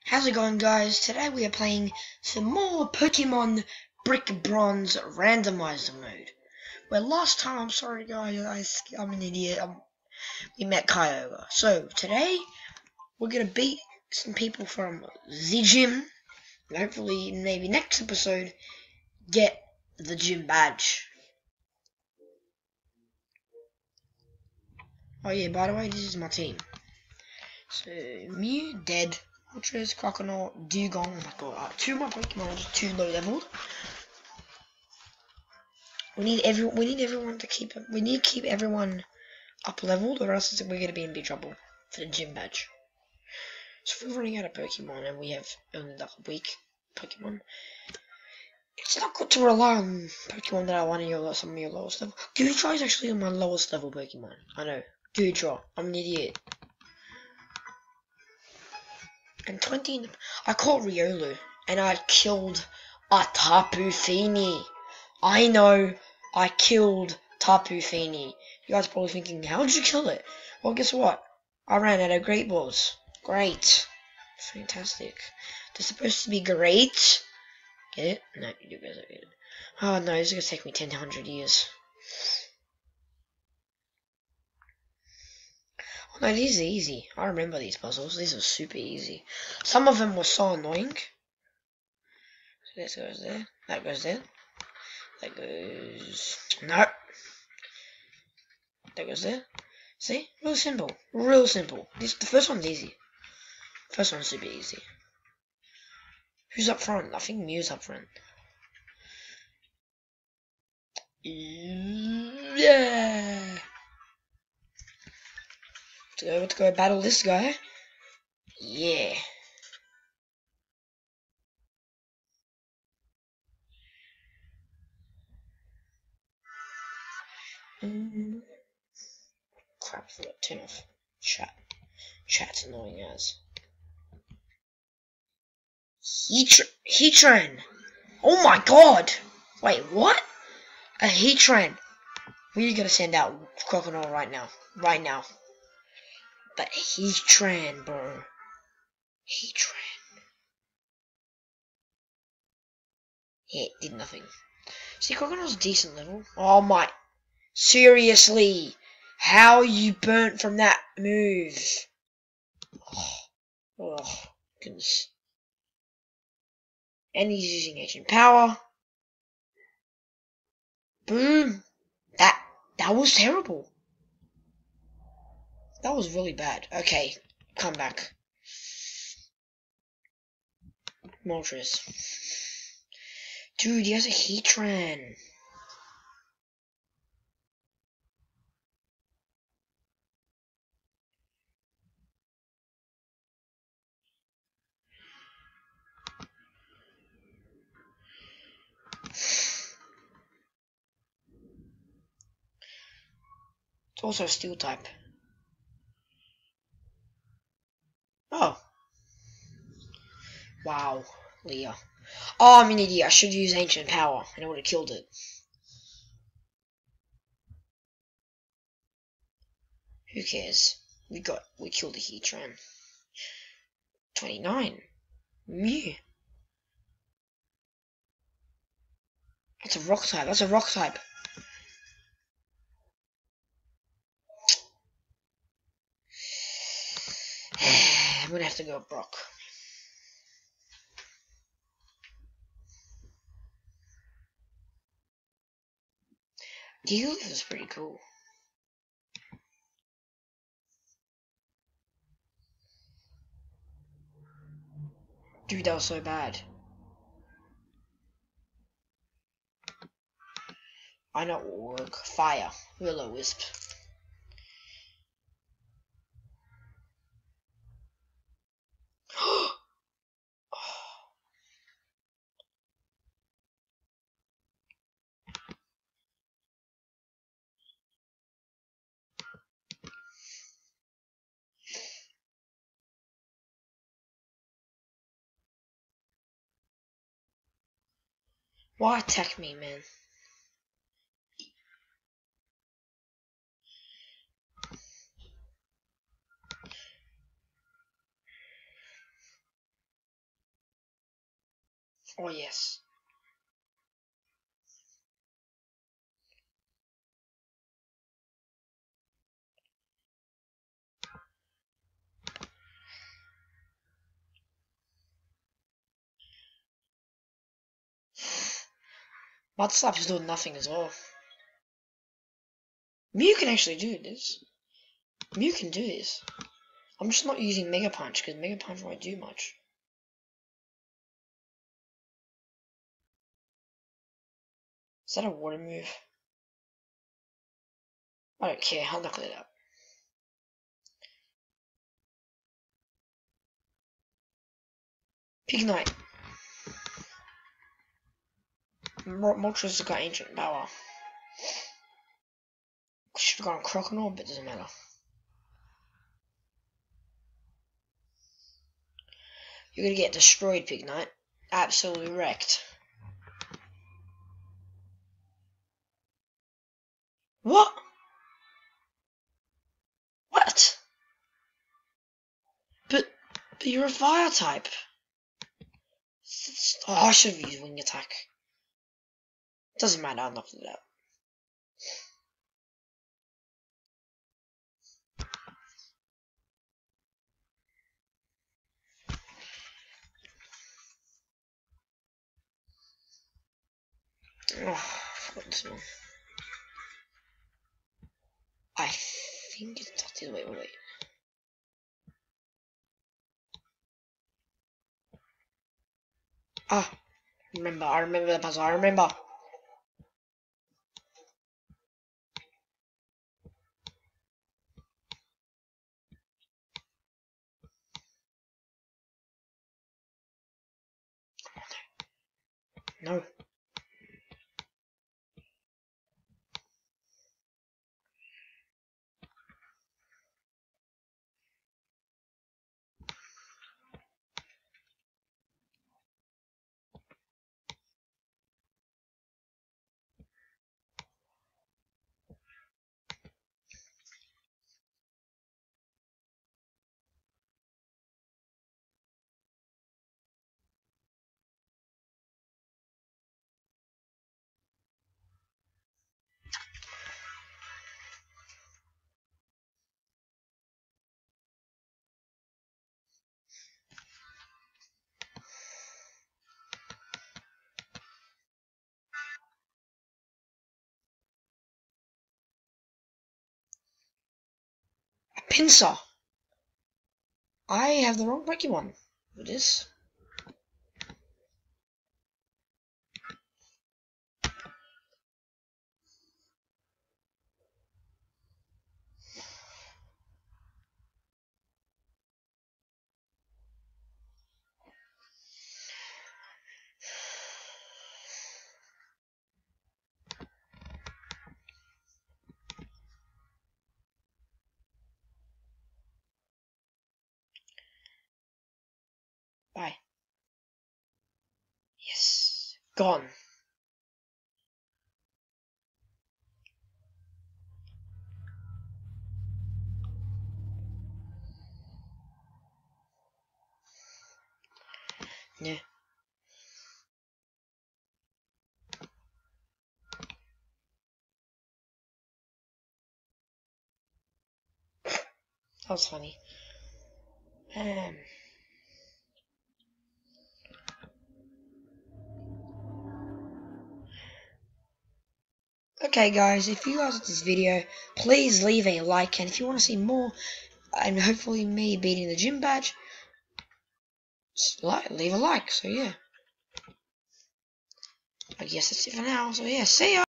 How's it going, guys? Today we are playing some more Pokemon Brick Bronze Randomizer mode. Where last time, I'm sorry guys, I'm an idiot, we met Kyogre. So today we're gonna beat some people from the gym, and hopefully maybe next episode get the gym badge. Oh yeah, by the way, this is my team. So Mew dead. Ultras, Croconaut, Dugong, oh my god, two of my Pokemon are too low leveled. We need everyone to keep everyone up leveled, or else we're gonna be in big trouble for the gym badge. So if we're running out of Pokemon and we have only like a weak Pokemon, it's not good to rely on Pokemon that are some of your lowest level. Goodra is actually my lowest level Pokemon. I know. Goodra. I'm an idiot. And 20 I caught Riolu and I killed a Tapu Fini. I know I killed Tapu Fini. You guys are probably thinking, how did you kill it? Well, guess what? I ran out of Great Balls. Great. Fantastic. They're supposed to be great. Get it? No, you guys don't get it. Oh no, this is going to take me 1,000 years. Oh no, these are easy. I remember these puzzles. These are super easy. Some of them were so annoying. So this goes there. That goes there. That goes... No. That goes there. See? Real simple. Real simple. The first one's easy. First one's super easy. Who's up front? I think Mew's up front. Yeah. Let's go battle this guy. Yeah. Crap, I forgot to turn off chat. Chat's annoying as. Heatran! Oh my god! Wait, what? A Heatran! We gotta send out Crocodile right now. Right now. But Heatran, bro. Heatran. Yeah, it did nothing. See, Crocodile's decent level. Oh my. Seriously. How you burnt from that move? Oh, goodness. And he's using ancient power. Boom. That was terrible. That was really bad. Okay, come back. Moltres. Dude, he has a Heatran. It's also a steel type. Oh. Wow, Leah. Oh, I'm an idiot. I should use ancient power and I would have killed it. Who cares? We killed the Heatran. 29. Mew. That's a rock type. That's a rock type. I'm gonna have to go Brock. Gigalith is pretty cool. Dude, that was so bad. I know it will work. Fire. Will-O-Wisp. Why attack me, man? Oh yes. Mud Slap is doing nothing as well. Mew can actually do this. Mew can do this. I'm just not using Mega Punch because Mega Punch won't do much. Is that a water move? I don't care, I'll knuckle it out. Pignite. Moltres has got ancient power. Should have gone Crocodile, but it doesn't matter. You're gonna get destroyed, Pignite. Absolutely wrecked. What? What? But you're a fire type. Oh, I should have used Wing Attack. Doesn't matter, I'll knock it out. Oh, what's wrong? I think it's not. Wait. Ah, I remember the puzzle, I remember. No. A pincer. I have the wrong Pokemon for this. Bye. Yes. Gone. Yeah. That was funny. Okay guys, if you guys like this video, please leave a like, and if you want to see more, and hopefully me beating the gym badge, just leave a like, so yeah. I guess that's it for now, so yeah, see ya!